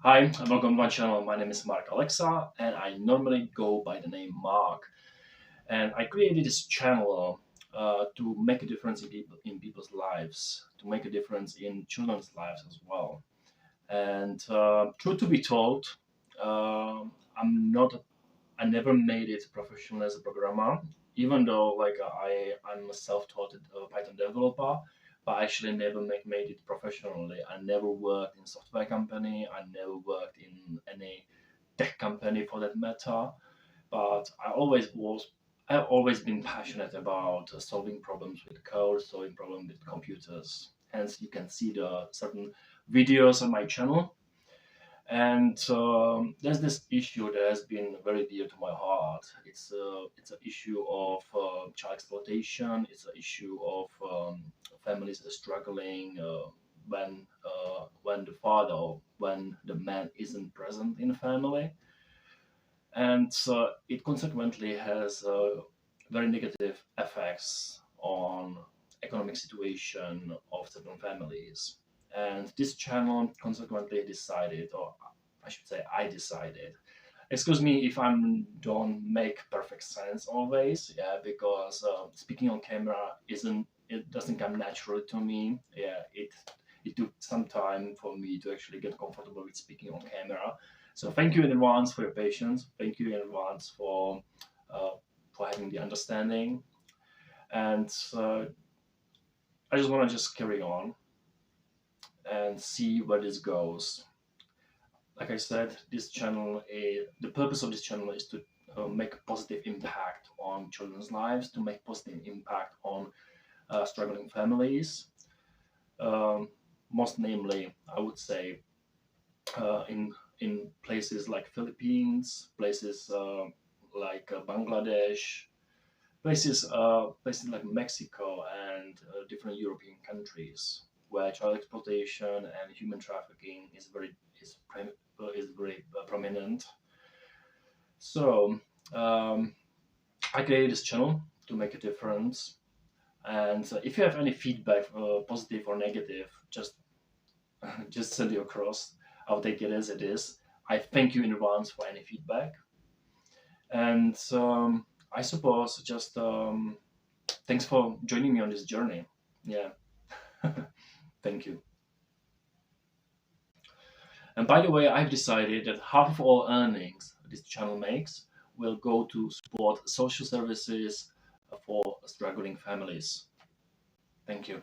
Hi, and welcome to my channel. My name is Mark Alexa, and I normally go by the name Mark. And I created this channel to make a difference in people's lives, to make a difference in children's lives as well. And truth to be told, uh, I'm not. I never made it professional as a programmer, even though I'm a self-taught Python developer. But I actually never made it professionally. I never worked in software company. I never worked in any tech company for that matter. But I've always been passionate about solving problems with code, solving problems with computers. Hence, you can see the certain videos on my channel. And there's this issue that has been very dear to my heart. It's an issue of child exploitation. It's an issue of families struggling when the father or when the man isn't present in the family, and it consequently has very negative effects on economic situation of certain families. And this channel consequently decided, or I should say I decided, excuse me if I don't make perfect sense always, yeah, because speaking on camera isn't it doesn't come naturally to me. Yeah, it took some time for me to actually get comfortable with speaking on camera. So thank you in advance for your patience. Thank you in advance uh, for having the understanding. And I just want to just carry on and see where this goes. Like I said, the purpose of this channel is to make a positive impact on children's lives, to make positive impact on struggling families. Um, Most namely, I would say in places like Philippines, places Bangladesh, places like Mexico and different European countries where child exploitation and human trafficking is very prominent. So I created this channel to make a difference. And if you have any feedback, positive or negative, just just send it across. I'll take it as it is. I thank you in advance for any feedback. And I suppose just thanks for joining me on this journey. Yeah, thank you. And by the way, I've decided that half of all earnings this channel makes will go to support social services for struggling families. Thank you.